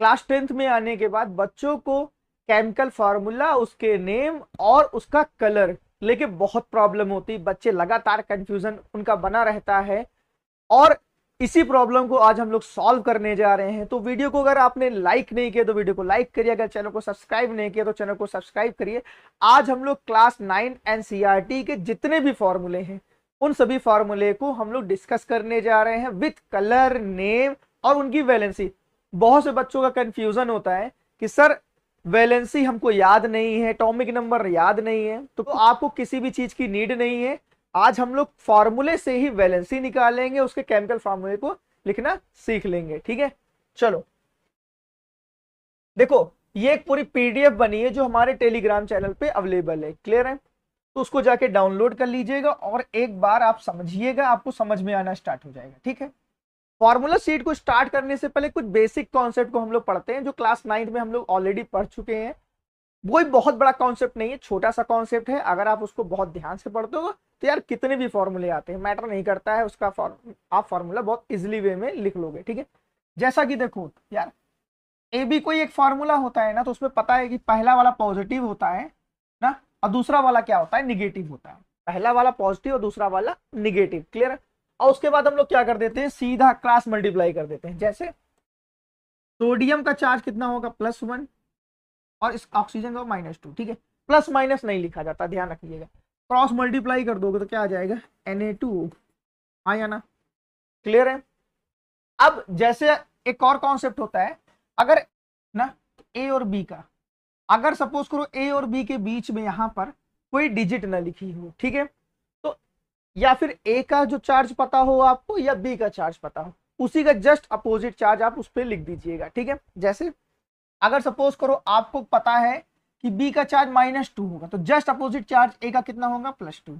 Class 10th में आने के बाद बच्चों को केमिकल फार्मूला, उसके नेम और उसका कलर लेके बहुत प्रॉब्लम होती, बच्चे लगातार कंफ्यूजन उनका बना रहता है। और इसी प्रॉब्लम को आज हम लोग सॉल्व करने जा रहे हैं। तो वीडियो को अगर आपने लाइक नहीं किया तो वीडियो को लाइक करिए, अगर चैनल को सब्सक्राइब नहीं किया तो चैनल को सब्सक्राइब करिए। आज हम लोग क्लास 9 एनसीईआरटी के जितने भी फॉर्मूले हैं उन सभी फॉर्मूले को हम लोग डिस्कस करने जा रहे हैं विथ कलर, नेम और उनकी वैलेंसी। बहुत से बच्चों का कंफ्यूजन होता है कि सर वैलेंसी हमको याद नहीं है, एटॉमिक नंबर याद नहीं है। तो आपको किसी भी चीज की नीड नहीं है। आज हम लोग फॉर्मूले से ही वैलेंसी निकालेंगे, उसके केमिकल फॉर्मूले को लिखना सीख लेंगे। ठीक है, चलो देखो, ये एक पूरी पीडीएफ बनी है जो हमारे टेलीग्राम चैनल पे अवेलेबल है। क्लियर है? तो उसको जाके डाउनलोड कर लीजिएगा और एक बार आप समझिएगा, आपको समझ में आना स्टार्ट हो जाएगा। ठीक है, फॉर्मूला शीट को स्टार्ट करने से पहले कुछ बेसिक कॉन्सेप्ट को हम लोग पढ़ते हैं जो क्लास 9 में हम लोग ऑलरेडी पढ़ चुके हैं। कोई बहुत बड़ा कॉन्सेप्ट नहीं है, छोटा सा कॉन्सेप्ट है। अगर आप उसको बहुत ध्यान से पढ़ते हो तो यार कितने भी फॉर्मूले आते हैं मैटर नहीं करता है, उसका आप फॉर्मूला बहुत इजिली वे में लिख लोगे। ठीक है, जैसा कि देखो यार, ए बी कोई एक फॉर्मूला होता है ना, तो उसमें पता है कि पहला वाला पॉजिटिव होता है ना, और दूसरा वाला क्या होता है, निगेटिव होता है। पहला वाला पॉजिटिव और दूसरा वाला निगेटिव। क्लियर है? और उसके बाद हम लोग क्या कर देते हैं, सीधा क्रॉस मल्टीप्लाई कर देते हैं। जैसे सोडियम का चार्ज कितना होगा, +1, और इस ऑक्सीजन का -2। ठीक है, प्लस माइनस नहीं लिखा जाता, ध्यान रखिएगा। क्रॉस मल्टीप्लाई कर दोगे तो क्या आ जाएगा, Na2। हाँ या ना? क्लियर है? अब जैसे एक और कॉन्सेप्ट होता है, अगर ना ए और बी का, अगर सपोज करो ए और बी के बीच में यहां पर कोई डिजिट ना लिखी हो, ठीक है, तो या फिर ए का जो चार्ज पता हो आपको या बी का चार्ज पता हो, उसी का जस्ट अपोजिट चार्ज आप उस पर लिख दीजिएगा। ठीक है, जैसे अगर सपोज करो आपको पता है कि बी का चार्ज -2 होगा, तो जस्ट अपोजिट चार्ज ए का कितना होगा, +2।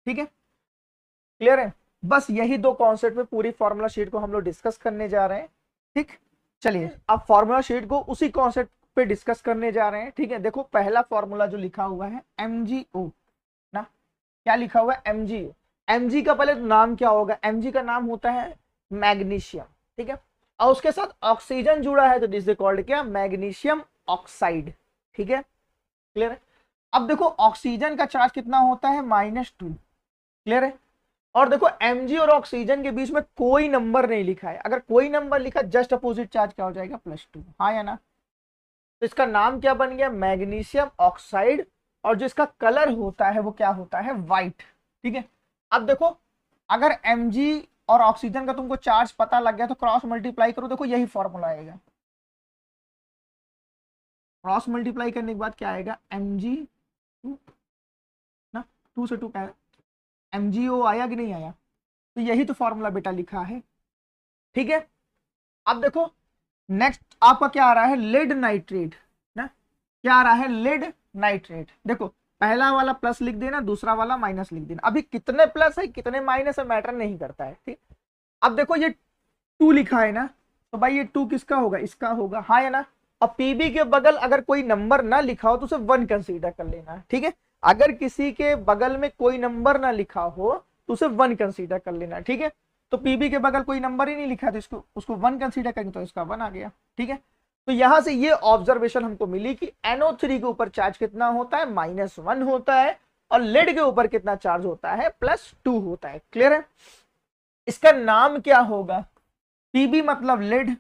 ठीक है, क्लियर है? बस यही दो कॉन्सेप्ट में पूरी फॉर्मूला शीट को हम लोग डिस्कस करने जा रहे हैं। ठीक, चलिए अब फॉर्मूला शीट को उसी कॉन्सेप्ट पे डिस्कस करने जा रहे हैं। ठीक है, देखो पहला फॉर्मूला जो लिखा हुआ है MgO ना, क्या लिखा हुआ है, MgO। Mg का पहले नाम क्या होगा, Mg का नाम होता है मैग्नीशियम। ठीक है, और उसके साथ ऑक्सीजन जुड़ा है तो दिस इज कॉल्ड क्या, मैग्नीशियम ऑक्साइड। ठीक है, क्लियर है? अब देखो ऑक्सीजन का चार्ज कितना होता है, -2। क्लियर है? और देखो Mg और ऑक्सीजन के बीच में कोई नंबर नहीं लिखा है। अगर कोई नंबर लिखा, जस्ट अपोजिट चार्ज क्या हो जाएगा, +2। हाँ या ना? तो इसका नाम क्या बन गया, मैग्नीशियम ऑक्साइड। और जो इसका कलर होता है वो क्या होता है, व्हाइट। ठीक है, अब देखो अगर Mg और ऑक्सीजन का तुमको चार्ज पता लग गया तो क्रॉस मल्टीप्लाई करो, देखो यही फॉर्मूला आएगा। क्रॉस मल्टीप्लाई करने के बाद क्या आएगा, Mg2 ना, 2 से 2 क्या है, MgO आया कि नहीं आया? तो यही तो फॉर्मूला बेटा लिखा है। ठीक है, अब देखो नेक्स्ट आपका क्या आ रहा है, लेड नाइट्रेट ना, क्या आ रहा है, लेड नाइट्रेट। देखो पहला वाला प्लस लिख देना, दूसरा वाला माइनस लिख देना। अभी कितने प्लस है कितने माइनस है मैटर नहीं करता है। ठीक, अब देखो ये 2 लिखा है ना, तो भाई ये 2 किसका होगा, इसका होगा। हाँ या ना? और पीबी के बगल अगर कोई नंबर ना लिखा हो तो उसे 1 कंसीडर कर लेना। ठीक है, अगर किसी के बगल में कोई नंबर ना लिखा हो तो उसे 1 कंसीडर कर लेना। ठीक है, तो पीबी के बगल कोई नंबर ही नहीं लिखा तो इसको उसको 1 कंसीडर करेंगे तो इसका 1 आ गया। ठीक है, तो यहां से ये ऑब्जर्वेशन हमको मिली कि NO3 के ऊपर चार्ज कितना होता है, -1 होता है, और लेड के ऊपर कितना चार्ज होता है, +2 होता है। क्लियर है? इसका नाम क्या होगा, पीबी मतलब लेड,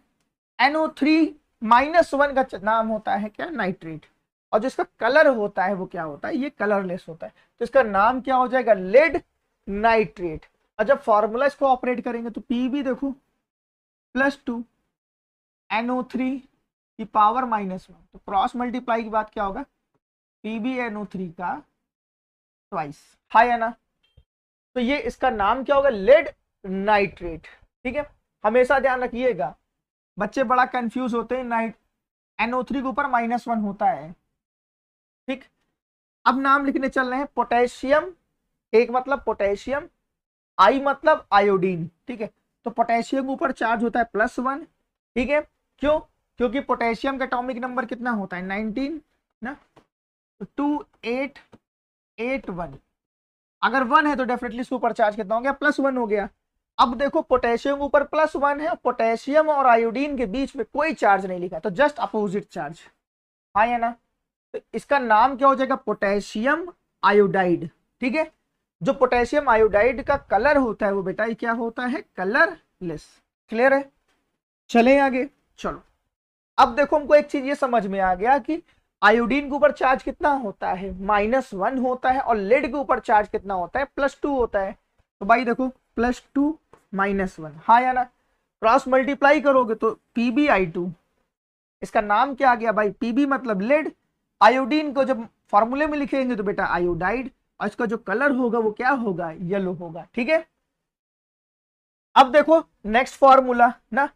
NO3 -1 का नाम होता है क्या, नाइट्रेट। और जो इसका कलर होता है वो क्या होता है, ये कलरलेस होता है। तो इसका नाम क्या हो जाएगा, लेड नाइट्रेट। और जब फॉर्मूला इसको ऑपरेट करेंगे तो पीबी देखो +2 NO3 की पावर -1, तो क्रॉस मल्टीप्लाई की बात क्या होगा, पीबी NO3 का ट्वाइस। हाँ या ना? तो ये इसका नाम क्या होगा, लेड नाइट्रेट। ठीक है, हमेशा ध्यान रखिएगा, बच्चे बड़ा कंफ्यूज होते हैं, NO3 के ऊपर -1 होता है। ठीक, अब नाम लिखने चल रहे हैं, पोटेशियम। एक मतलब पोटेशियम, आई मतलब आयोडीन। ठीक है, तो पोटेशियम के ऊपर चार्ज होता है +1। ठीक है, क्यों, क्योंकि पोटेशियम का एटॉमिक नंबर कितना होता है, 19 ना, तो 2881। अगर 1 है तो डेफिनेटली इसके ऊपर चार्ज कितना हो गया, +1 हो गया। अब देखो पोटेशियम के ऊपर +1 है, पोटेशियम और आयोडीन के बीच में कोई चार्ज नहीं लिखा, तो जस्ट अपोजिट चार्ज, हाँ या ना। तो इसका नाम क्या हो जाएगा, पोटेशियम आयोडाइड। ठीक है, जो पोटेशियम आयोडाइड का कलर होता है वो बेटा ये क्या होता है, कलरलेस। क्लियर है, चले आगे। चलो अब देखो हमको एक चीज ये समझ में आ गया कि आयोडीन के ऊपर चार्ज कितना होता है, -1 होता है, और लेड के ऊपर चार्ज कितना होता है, +2 होता है। तो भाई देखो +2 -1, हाँ या ना। क्रॉस मल्टीप्लाई करोगे तो PbI2, इसका नाम क्या आ गया भाई, Pb मतलब लेड। आयोडीन को जब फॉर्मूले में लिखेंगे तो बेटा आयोडाइड, और इसका जो कलर होगा वो क्या होगा, येलो होगा। ठीक है, अब देखो नेक्स्ट फॉर्मूला ना,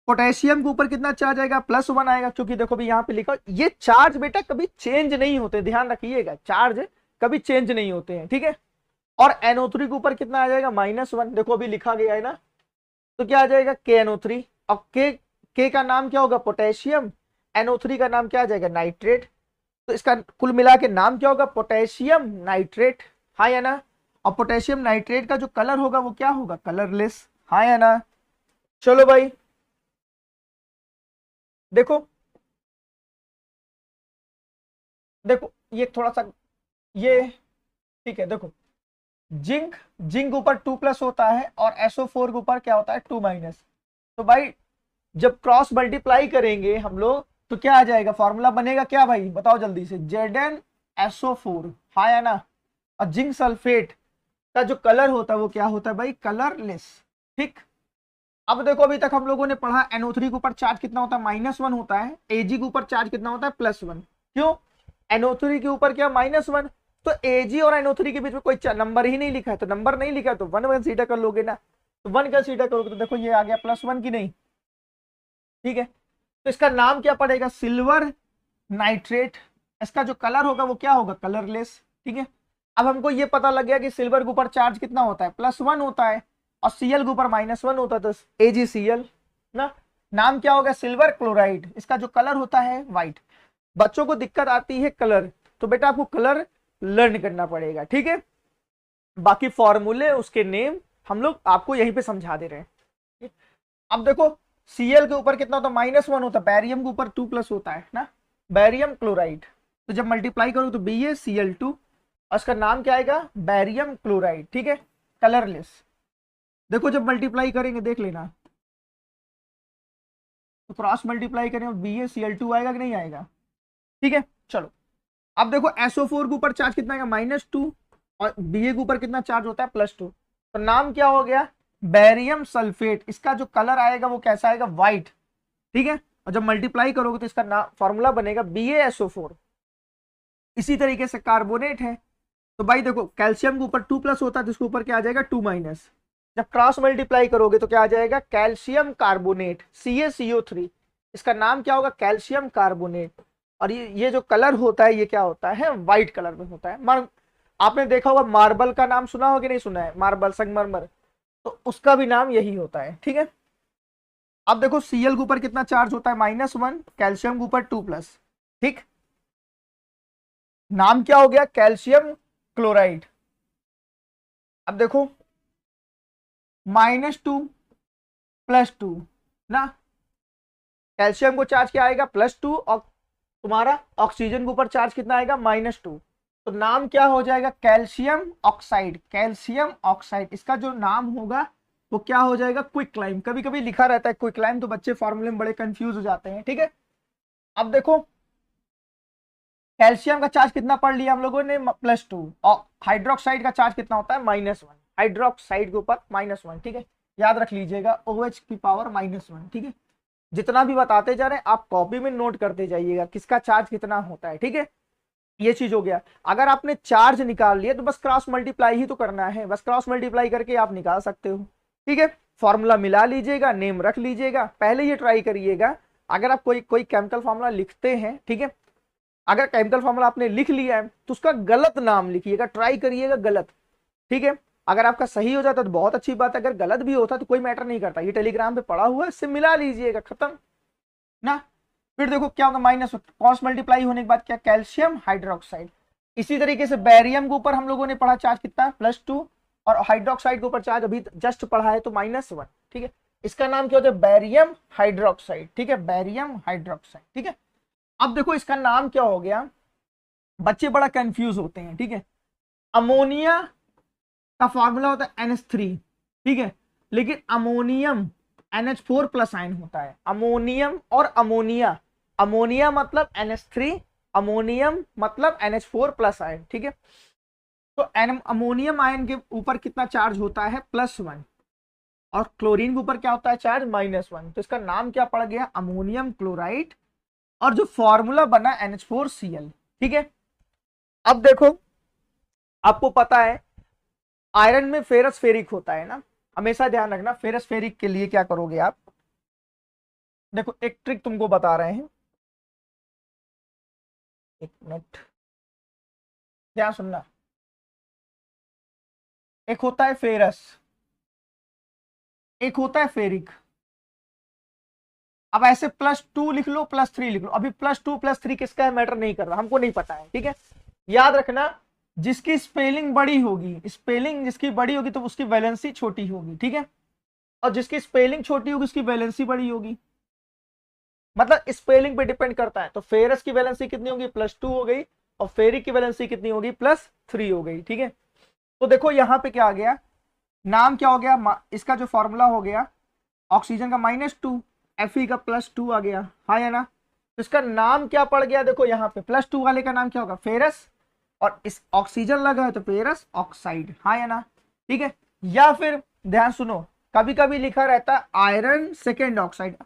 पोटेशियम के ऊपर कितना चार्ज आएगा, +1 आएगा, क्योंकि देखो भी यहाँ पे लिखा ये चार्ज बेटा कभी चेंज नहीं होते, ध्यान रखिएगा, चार्ज कभी चेंज नहीं होते हैं। ठीक है, और NO3 के ऊपर कितना आ जाएगा, -1, देखो अभी लिखा गया है ना, तो क्या आ जाएगा KNO3, और के का नाम क्या होगा, पोटेशियम, NO3 का नाम क्या आ जाएगा, नाइट्रेट। तो इसका कुल मिला के नाम क्या होगा, पोटेशियम नाइट्रेट, हाँ या ना। और पोटेशियम नाइट्रेट का जो कलर होगा वो क्या होगा, कलरलेस, हाँ या ना। चलो भाई देखो, देखो ये थोड़ा सा ये, ठीक है, देखो जिंक, जिंक ऊपर 2+ होता है, और SO4 के ऊपर क्या होता है, 2-। तो भाई जब क्रॉस मल्टीप्लाई करेंगे हम लोग तो क्या आ जाएगा, फॉर्मूला बनेगा क्या भाई, बताओ जल्दी से, ZnSO4, हाँ या ना। और जिंक सल्फेट का जो कलर होता है वो क्या होता है भाई, कलरलेस। ठीक, अब देखो अभी तक हम लोगों ने पढ़ा NO3 के ऊपर चार्ज कितना होता है, -1 होता है, Ag के ऊपर चार्ज कितना होता है, +1। क्यों, NO3 के ऊपर क्या, -1, तो Ag और NO3 के बीच में कोई नंबर ही नहीं लिखा है, तो नंबर नहीं लिखा है तो 1 कंसीडर कर लोगे ना, तो 1 कंसीडर करोगे तो देखो ये आ गया +1 की नहीं। ठीक है, तो इसका नाम क्या पड़ेगा, सिल्वर नाइट्रेट। इसका जो कलर होगा वो क्या होगा, कलरलेस। ठीक है, अब हमको ये पता लग गया कि सिल्वर के ऊपर चार्ज कितना होता है, +1 होता है, और Cl के ऊपर -1 होता है, तो AgCl ना। नाम क्या होगा, सिल्वर क्लोराइड। इसका जो कलर होता है व्हाइट। बच्चों को दिक्कत आती है कलर, तो बेटा आपको कलर लर्न करना पड़ेगा। ठीक है, बाकी फॉर्मूले उसके नेम हम लोग आपको यहीं पे समझा दे रहे हैं। अब देखो Cl के ऊपर कितना होता है, -1 होता है, बैरियम के ऊपर 2+ होता है ना, बैरियम क्लोराइड। तो जब मल्टीप्लाई करो तो BaCl2, और इसका नाम क्या आएगा, बैरियम क्लोराइड। ठीक है, कलरलेस। देखो जब मल्टीप्लाई करेंगे देख लेना, तो क्रॉस मल्टीप्लाई करें BaCl2 आएगा कि नहीं आएगा। ठीक है, चलो अब देखो SO4 के ऊपर चार्ज कितना आएगा, -2, और Ba के ऊपर कितना चार्ज होता है, +2। तो नाम क्या हो गया, बैरियम सल्फेट। इसका जो कलर आएगा वो कैसा आएगा, व्हाइट। ठीक है, और जब मल्टीप्लाई करोगे तो इसका नाम फॉर्मूला बनेगा BaSO4। इसी तरीके से कार्बोनेट है, तो भाई देखो कैल्शियम के ऊपर 2+ होता है, जिसके ऊपर क्या आ जाएगा, 2-। जब क्रॉस मल्टीप्लाई करोगे तो क्या आ जाएगा, कैल्शियम कार्बोनेट, CaCO3। इसका नाम क्या होगा, कैल्शियम कार्बोनेट। और ये जो कलर होता है ये क्या होता है, व्हाइट कलर में होता है। आपने देखा होगा मार्बल का नाम सुना हो कि नहीं सुना है, मार्बल, संगमरमर, तो उसका भी नाम यही होता है। ठीक है, अब देखो Cl के ऊपर कितना चार्ज होता है, -1, कैल्शियम के ऊपर 2+। ठीक, नाम क्या हो गया, कैल्शियम क्लोराइड। अब देखो -2 +2 ना, कैल्शियम को चार्ज क्या आएगा, +2, और तुम्हारा ऑक्सीजन के ऊपर चार्ज कितना आएगा, -2। तो नाम क्या हो जाएगा, कैल्शियम ऑक्साइड, कैल्शियम ऑक्साइड। इसका जो नाम होगा वो क्या हो जाएगा, क्विकलाइम। कभी कभी लिखा रहता है क्विकलाइम, तो बच्चे फॉर्मूले में बड़े कंफ्यूज हो जाते हैं। ठीक है, अब देखो कैल्शियम का चार्ज कितना पढ़ लिया हम लोगों ने, +2, और हाइड्रोक्साइड का चार्ज कितना होता है, -1, हाइड्रोक्साइड के ऊपर -1। ठीक है, याद रख लीजिएगा, OH की पावर -1। ठीक है, जितना भी बताते जा रहे हैं आप कॉपी में नोट करते जाइएगा किसका चार्ज कितना होता है। ठीक है, ये चीज हो गया। अगर आपने चार्ज निकाल लिया तो बस क्रॉस मल्टीप्लाई ही तो करना है, बस क्रॉस मल्टीप्लाई करके आप निकाल सकते हो। ठीक है, फॉर्मूला मिला लीजिएगा, नेम रख लीजिएगा। पहले ये ट्राई करिएगा, अगर आप कोई केमिकल फॉर्मूला लिखते हैं, ठीक है, अगर केमिकल फॉर्मूला आपने लिख लिया है तो उसका गलत नाम लिखिएगा, ट्राई करिएगा गलत। ठीक है, अगर आपका सही हो जाता तो बहुत अच्छी बात है, अगर गलत भी होता तो कोई मैटर नहीं करता, ये टेलीग्राम पे पड़ा हुआ है, इससे मिला लीजिएगा, खत्म ना। फिर देखो क्या होगा, माइनस क्रॉस मल्टीप्लाई होने के बाद क्या, कैल्शियम हाइड्रोक्साइड। इसी तरीके से बैरियम के ऊपर हम लोगों ने पढ़ा चार्ज कितना, +2, और हाइड्रोक्साइड के ऊपर चार्ज अभी जस्ट पढ़ा है तो -1, ठीक है। इसका नाम क्या होता है, बैरियम हाइड्रोक्साइड, ठीक है, बैरियम हाइड्रोक्साइड, ठीक है। अब देखो इसका नाम क्या हो गया, बच्चे बड़ा कंफ्यूज होते हैं, ठीक है। अमोनिया का फॉर्मूला होता है NH3, ठीक है, लेकिन अमोनियम NH4 प्लस आयन होता है। अमोनियम और अमोनिया, अमोनिया मतलब NH3, अमोनियम मतलब NH4 प्लस आयन, ठीक है। तो अमोनियम आयन के ऊपर कितना चार्ज होता है, +1, और क्लोरीन के ऊपर क्या होता है चार्ज, -1। तो इसका नाम क्या पड़ गया, अमोनियम क्लोराइड, और जो फॉर्मूला बना NH4Cl, ठीक है। अब देखो आपको पता है आयरन में फेरस फेरिक होता है ना, हमेशा ध्यान रखना। फेरस फेरिक के लिए क्या करोगे आप, देखो एक ट्रिक तुमको बता रहे हैं, एक मिनट ध्यान सुनना। एक होता है फेरस, एक होता है फेरिक। अब ऐसे +2 लिख लो, +3 लिख लो, अभी +2 +3 किसका है मैटर नहीं कर रहा, हमको नहीं पता है, ठीक है। याद रखना जिसकी स्पेलिंग बड़ी होगी, स्पेलिंग जिसकी बड़ी होगी तो उसकी वैलेंसी छोटी होगी, ठीक है। और जिसकी स्पेलिंग छोटी होगी उसकी वैलेंसी बड़ी होगी, मतलब स्पेलिंग पे डिपेंड करता है। तो फेरस की वैलेंसी कितनी होगी, +2 हो गई, और फेरिक की वैलेंसी कितनी होगी, +3 हो गई, ठीक है। तो देखो यहाँ पे क्या आ गया, नाम क्या हो गया, इसका जो फॉर्मूला हो गया, ऑक्सीजन का -2, Fe का +2 आ गया, हाँ या ना। तो इसका नाम क्या पड़ गया, देखो यहाँ पे +2 वाले का नाम क्या होगा, फेरस, और इस ऑक्सीजन लगा है तो फेरस ऑक्साइड, हाँ या ना, ठीक है। या फिर ध्यान सुनो, कभी कभी लिखा रहता है आयरन सेकेंड ऑक्साइड,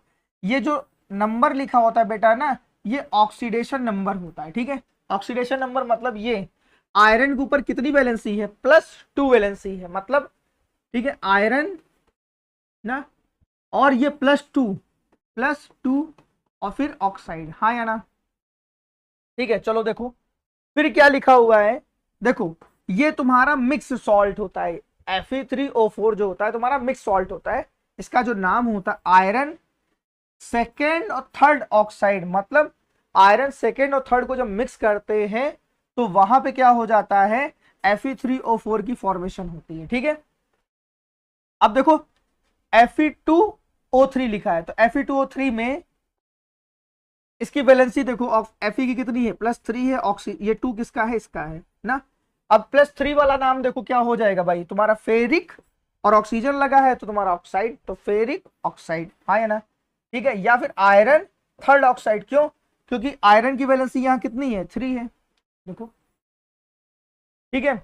ये जो नंबर लिखा होता है बेटा ना, ये ऑक्सीडेशन नंबर होता है, ठीक है। ऑक्सीडेशन नंबर मतलब ये आयरन के ऊपर कितनी वैलेंसी है, +2 वैलेंसी है, मतलब ठीक है, आयरन ना, और ये +2 और फिर ऑक्साइड, हाँ या ना, ठीक है। चलो देखो फिर क्या लिखा हुआ है, देखो ये तुम्हारा मिक्स सॉल्ट होता है, Fe3O4 जो होता है तुम्हारा मिक्स सॉल्ट होता है। इसका जो नाम होता है आयरन सेकेंड और थर्ड ऑक्साइड, मतलब आयरन सेकेंड और थर्ड को जब मिक्स करते हैं तो वहां पे क्या हो जाता है, Fe3O4 की फॉर्मेशन होती है, ठीक है। अब देखो Fe2O3 लिखा है, तो Fe2O3 में इसकी वैलेंसी देखो, Fe की कितनी है, +3 है, ये 2 किसका है, इसका है ना। अब +3 वाला नाम देखो क्या हो जाएगा भाई, तुम्हारा फेरिक, और ऑक्सीजन लगा है तो तुम्हारा ऑक्साइड, तो फेरिक ऑक्साइड, हाँ या ना, ठीक है। या फिर आयरन थर्ड ऑक्साइड, क्यों, क्योंकि आयरन की वैलेंसी यहाँ कितनी है, 3 है, देखो, ठीक है।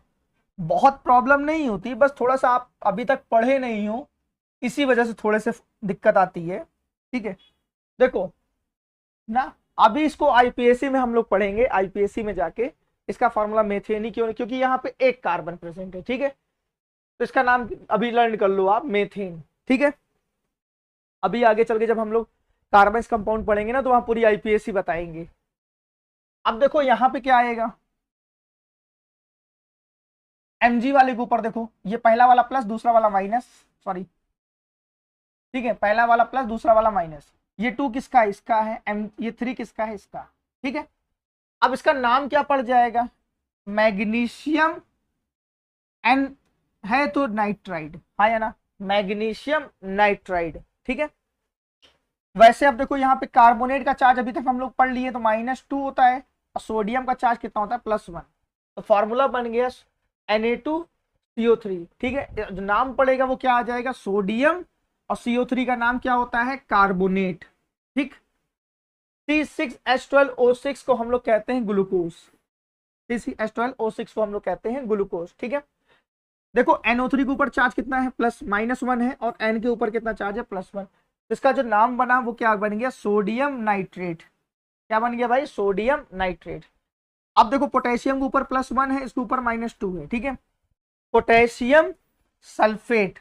बहुत प्रॉब्लम नहीं होती, बस थोड़ा सा आप अभी तक पढ़े नहीं हो, इसी वजह से थोड़े से दिक्कत आती है, ठीक है। देखो ना, अभी इसको आईपीएससी में हम लोग पढ़ेंगे, आईपीएससी में जाके इसका फॉर्मूला मेथेन ही क्यों, क्योंकि यहाँ पे एक कार्बन प्रेजेंट है, ठीक है। तो इसका नाम अभी लर्न कर लो आप, मेथेन, ठीक है। अभी आगे चल के जब हम लोग कार्बन कंपाउंड पढ़ेंगे ना तो वहां पूरी आईपीएससी बताएंगे। अब देखो यहाँ पे क्या आएगा, Mg वाले के ऊपर देखो, ये पहला वाला प्लस दूसरा वाला माइनस, सॉरी, ठीक है, पहला वाला प्लस दूसरा वाला माइनस, ये 2 किसका है, इसका है, ये 3 किसका है, इसका, ठीक है। अब इसका नाम क्या पड़ जाएगा, मैग्नीशियम एन है तो नाइट्राइड, हाँ या ना, मैग्नीशियम नाइट्राइड, ठीक है। वैसे अब देखो यहाँ पे कार्बोनेट का चार्ज अभी तक हम लोग पढ़ लिए तो -2 होता है, और सोडियम का चार्ज कितना होता है, +1। तो फॉर्मूला बन गया Na2CO3, ठीक है। जो नाम पड़ेगा वो क्या आ जाएगा, सोडियम, और CO3 का नाम क्या होता है, कार्बोनेट, ठीक। C6H12O6 को हम लोग कहते हैं ग्लूकोज, C6H12O6 को हम लोग कहते हैं ग्लूकोज, ठीक है। देखो NO3 के ऊपर चार्ज कितना है, +-1 है, और N के ऊपर कितना चार्ज है, +1। इसका जो नाम बना वो क्या बन गया, सोडियम नाइट्रेट, क्या बन गया भाई, सोडियम नाइट्रेट। अब देखो पोटेशियम के ऊपर +1 है, इसके ऊपर -2 है, ठीक है, पोटेशियम सल्फेट,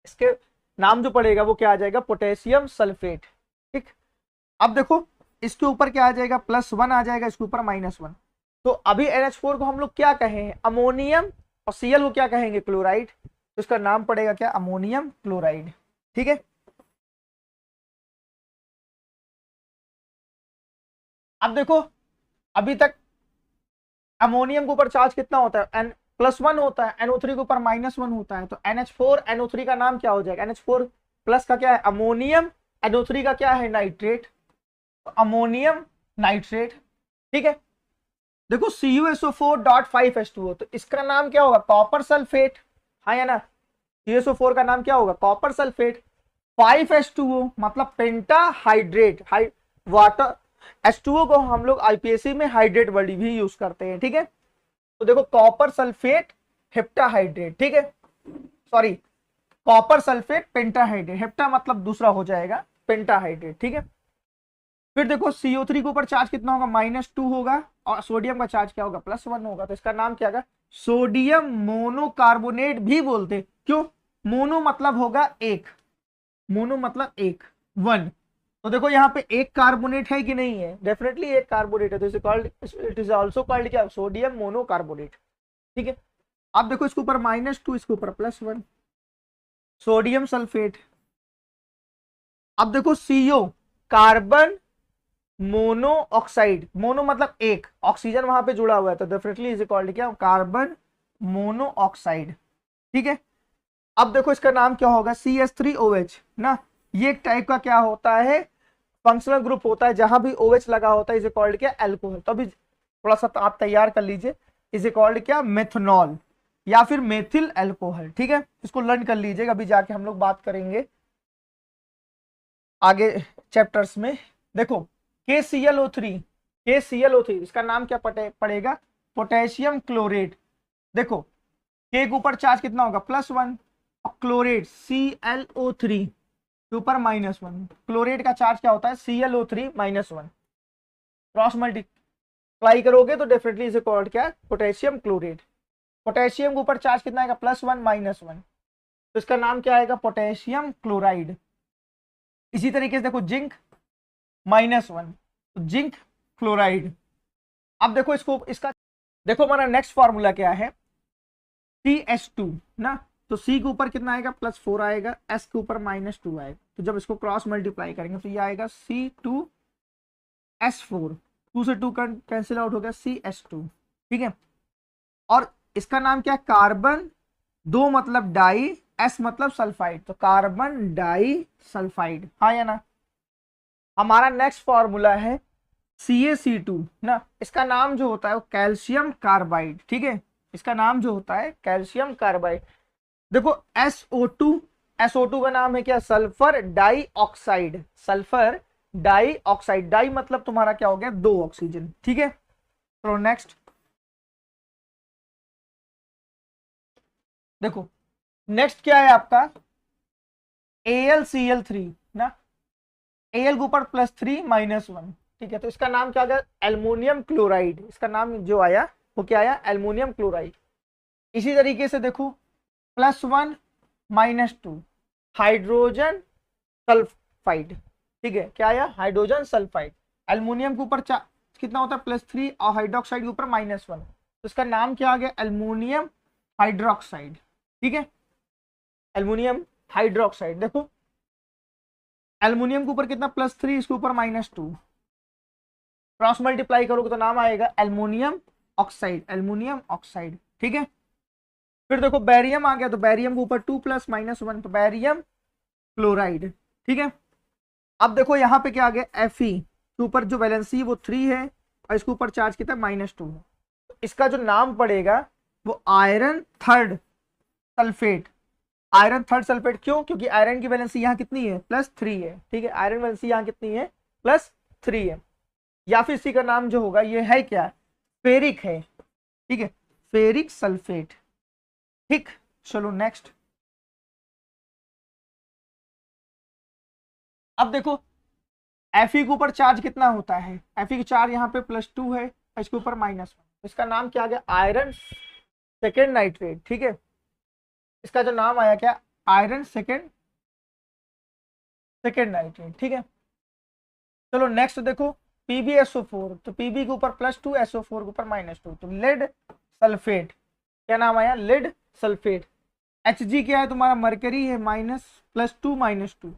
इसके नाम जो पड़ेगा वो क्या आ जाएगा, पोटेशियम सल्फेट, ठीक। अब देखो इसके ऊपर क्या आ जाएगा, +1 आ जाएगा, इसके ऊपर -1। तो अभी NH4 को हम लोग क्या कहें, अमोनियम, और Cl को क्या कहेंगे, क्लोराइड, तो इसका नाम पड़ेगा क्या, अमोनियम क्लोराइड, ठीक है। अब देखो अभी तक अमोनियम के ऊपर चार्ज कितना होता है, +1 होता है, NO3 के ऊपर -1 होता है, तो NH4 NO3 का नाम क्या हो जाएगा, NH4 प्लस का क्या है अमोनियम, NO3 का क्या है नाइट्रेट, तो अमोनियम नाइट्रेट। ठीक है, देखो CuSO4.5H2O, तो इसका नाम क्या होगा कॉपर सल्फेट, हाँ या ना, CuSO4 का नाम क्या होगा कॉपर सल्फेट। 5H2O मतलब पेंटाहाइड्रेट, वाटर H2O को हम लोग IPAC में हाइड्रेट वर्ड भी यूज करते हैं। ठीक है, तो देखो कॉपर सल्फेट हेप्टाहाइड्रेट, ठीक है, sorry copper sulphate pentahydrate, hepta मतलब दूसरा हो जाएगा पेंटाहाइड्रेट। ठीक है, फिर देखो CO3 के ऊपर चार्ज कितना होगा -2 होगा, और सोडियम का चार्ज क्या होगा +1 होगा, तो इसका नाम क्या होगा सोडियम मोनोकार्बोनेट भी बोलते। क्यों, मोनो मतलब होगा एक, मोनो मतलब एक, 1, तो देखो यहाँ पे एक कार्बोनेट है कि नहीं है, डेफिनेटली एक कार्बोनेट है, तो इसे called, it is also called क्या सोडियम मोनोकार्बोनेट। ठीक है, अब देखो इसके ऊपर -2, इसके ऊपर +1, सोडियम सल्फेट। अब देखो CO carbon mono oxide, mono मतलब एक, ऑक्सीजन वहां पे जुड़ा हुआ है, तो डेफिनेटली इज कॉल्ड क्या कार्बन मोनो ऑक्साइड। ठीक है, अब देखो इसका नाम क्या होगा CH3OH ना, ये एक टाइप का क्या होता है फंक्शनल ग्रुप होता है, जहां भी OH लगा होता है इज कॉल्ड क्या एल्कोहल। तो अभी थोड़ा सा आप तैयार कर लीजिए, इज कॉल्ड क्या मेथनॉल या फिर मेथिल एल्कोहल। ठीक है, इसको लर्न कर लीजिएगा, अभी जाके हम लोग बात करेंगे आगे चैप्टर्स में। देखो KClO3, KClO3 इसका नाम क्या पड़ेगा पोटेशियम क्लोरेट। देखो के के ऊपर चार्ज कितना होगा +1, और क्लोरेट ClO3 के ऊपर -1, क्लोरेट का चार्ज क्या होता है ClO3 -1, क्रॉस मल्टीप्लाई करोगे तो डेफिनेटली इसे कॉल्ड क्या है पोटेशियम क्लोरेट। पोटेशियम के ऊपर चार्ज कितना आएगा +1 -1, तो इसका नाम क्या आएगा पोटेशियम क्लोराइड। इसी तरीके से देखो जिंक -1, तो जिंक क्लोराइड। अब देखो इसको, इसका देखो हमारा नेक्स्ट फॉर्मूला क्या है CH2 ना, तो C के ऊपर कितना आएगा +4 आएगा, S के ऊपर -2 आएगा, तो जब इसको क्रॉस मल्टीप्लाई करेंगे तो ये आएगा C2S4, 2 से 2 कैंसिल आउट हो गया CH2। ठीक है, और इसका नाम क्या है कार्बन, 2 मतलब डाई, S मतलब सल्फाइड, तो कार्बन डाई सल्फाइड, हाँ या ना। हमारा नेक्स्ट फॉर्मूला है CaC2 ना, इसका नाम जो होता है वो कैल्शियम कार्बाइड। ठीक है, इसका नाम जो होता है कैल्शियम कार्बाइड। देखो SO2, SO2 का नाम है क्या sulphur dioxide, sulphur dioxide, di मतलब तुम्हारा क्या हो गया 2 ऑक्सीजन। ठीक है, तो नेक्स्ट देखो नेक्स्ट क्या है आपका AlCl3 ना, Al के ऊपर +3 -1। ठीक है, तो इसका नाम क्या आ गया एल्युमिनियम क्लोराइड, इसका नाम जो आया वो क्या आया एल्युमिनियम क्लोराइड। इसी तरीके से देखो +1 -2 हाइड्रोजन सल्फाइड। ठीक है, क्या आया हाइड्रोजन सल्फाइड। एल्युमिनियम के ऊपर कितना होता है +3, और हाइड्रोक्साइड के ऊपर -1, तो इसका नाम क्या आ गया एल्युमिनियम हाइड्रोक्साइड। ठीक है, एल्युमिनियम हाइड्रोक्साइड। देखो एल्युमिनियम के ऊपर कितना +3, इसके ऊपर -2, क्रॉस मल्टीप्लाई करोगे तो नाम आएगा एल्युमिनियम ऑक्साइड, एल्युमिनियम ऑक्साइड। ठीक है, फिर देखो बैरियम आ गया, तो बैरियम के ऊपर 2 + -1, तो बैरियम क्लोराइड। ठीक है, अब देखो यहाँ पे क्या आ गया Fe के ऊपर जो वैलेंसी वो 3 है, और इसके ऊपर चार्ज कितना -2 है, तो इसका जो नाम पड़ेगा वो iron third sulphate, iron third sulphate. क्यों, क्योंकि आयरन की वैलेंसी यहाँ कितनी है +3 है। ठीक है, आयरन वैलेंसी यहाँ कितनी है +3 है, या फिर इसी का नाम जो होगा ये है क्या फेरिक है। ठीक है, फेरिक सल्फेट। ठीक, चलो नेक्स्ट। अब देखो Fe के ऊपर चार्ज कितना होता है, Fe की चार्ज यहाँ पे +2 है, इसके ऊपर -1, इसका नाम क्या आ गया आयरन सेकेंड नाइट्रेट। ठीक है, इसका जो नाम आया क्या आयरन सेकेंड नाइट्रेट। ठीक है, चलो नेक्स्ट देखो PbSO4, तो Pb के ऊपर +2, SO4 के ऊपर -2, तो लेड सल्फेट, क्या नाम आया लेड सल्फेट। Hg क्या है तुम्हारा मरकरी है +2 -2,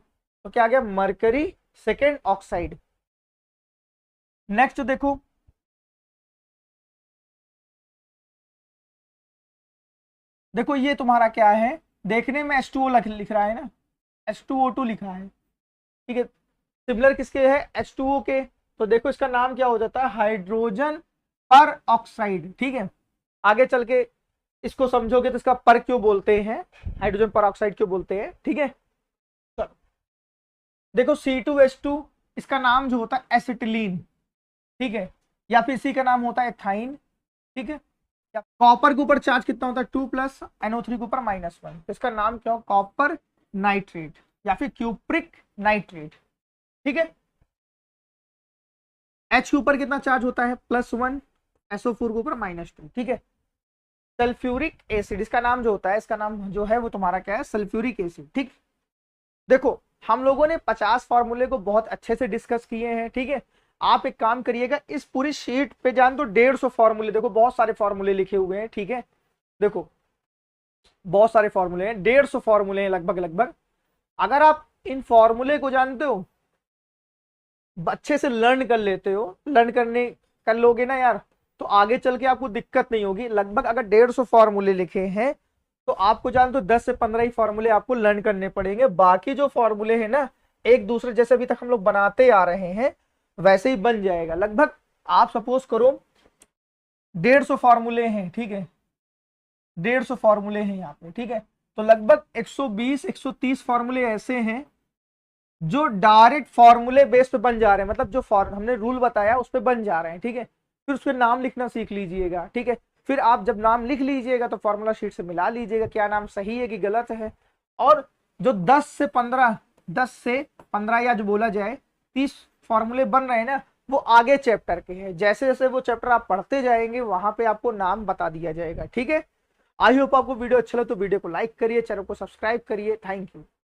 तो क्या आ गया मरकरी सेकेंड ऑक्साइड। नेक्स्ट देखो देखो ये तुम्हारा क्या है, देखने में H2O लिख रहा है ना, H2O2 लिखा है, ठीक है। सिमिलर किसके है, H2O के, तो देखो इसका नाम क्या हो जाता है, हाइड्रोजन पर ऑक्साइड, ठीक है। आगे चल के इसको समझोगे तो इसका पर क्यों बोलते हैं, हाइड्रोजन पर ऑक्साइड क्यों बोलते हैं, ठीक है। देखो C2H2 इसका नाम जो होता है एसिटिलीन, ठीक है, या फिर इसी का नाम होता है एथाइन, ठीक है। या कॉपर के ऊपर चार्ज कितना होता है 2+, NO3 के ऊपर -1, तो इसका नाम क्या हो, कॉपर नाइट्रेट या फिर क्यूप्रिक नाइट्रेट, ठीक है। H के ऊपर कितना चार्ज होता है +1, SO4 के ऊपर -2, ठीक है। सल्फ्यूरिक एसिड इसका नाम जो होता है, इसका नाम जो है वो तुम्हारा क्या है, सल्फ्यूरिक एसिड, ठीक। देखो हम लोगों ने 50 फॉर्मूले को बहुत अच्छे से डिस्कस किए हैं, ठीक है। आप एक काम करिएगा, इस पूरी शीट पे जान तो 150 फॉर्मूले, देखो बहुत सारे फॉर्मूले लिखे हुए हैं, ठीक है। देखो बहुत सारे फॉर्मूले हैं, 150 फॉर्मूले हैं लगभग लगभग। अगर आप इन फॉर्मूले को जानते हो, अच्छे से लर्न कर लेते हो, लर्न करने कर लोगे ना यार, तो आगे चल के आपको दिक्कत नहीं होगी। लगभग अगर 150 फॉर्मूले लिखे हैं तो आपको जान तो 10 से 15 ही फॉर्मूले आपको लर्न करने पड़ेंगे। बाकी जो फॉर्मूले हैं ना, एक दूसरे जैसे अभी तक हम लोग बनाते आ रहे हैं वैसे ही बन जाएगा। लगभग आप सपोज करो 150 फॉर्मूले हैं, ठीक है, 150 फॉर्मूले हैं यहाँ पे, ठीक है। तो लगभग 120 130 फॉर्मूले ऐसे हैं जो डायरेक्ट फॉर्मूले बेस पे बन जा रहे हैं, मतलब जो हमने रूल बताया उस पे बन जा रहे हैं, ठीक है। फिर उसके नाम लिखना सीख लीजिएगा, ठीक है। फिर आप जब नाम लिख लीजिएगा तो फॉर्मूला शीट से मिला लीजिएगा क्या नाम सही है कि गलत है। और जो 10 से 15 या जो बोला जाए 30 फॉर्मूले बन रहे हैं ना, वो आगे चैप्टर के हैं। जैसे जैसे वो चैप्टर आप पढ़ते जाएंगे वहां पे आपको नाम बता दिया जाएगा, ठीक है। आई होप आपको वीडियो अच्छा लगे तो वीडियो को लाइक करिए, चैनल को सब्सक्राइब करिए। Thank you.